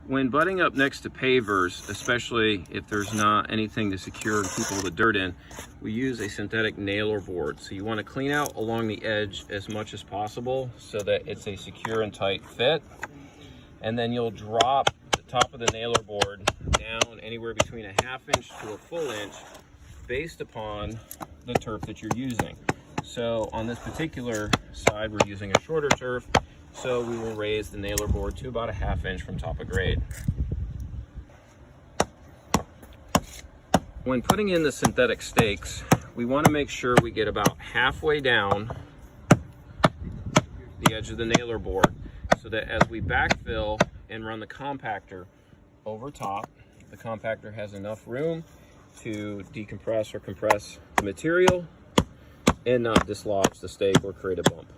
When butting up next to pavers, especially if there's not anything to secure and keep all the dirt in, we use a synthetic nailer board. So you want to clean out along the edge as much as possible so that it's a secure and tight fit. And then you'll drop the top of the nailer board down anywhere between a 1/2 inch to a full inch based upon the turf that you're using. So on this particular side, we're using a shorter turf, so we will raise the nailer board to about a 1/2 inch from top of grade. When putting in the synthetic stakes, we want to make sure we get about halfway down the edge of the nailer board so that as we backfill and run the compactor over top, the compactor has enough room to decompress or compress the material and not dislodge the stake or create a bump.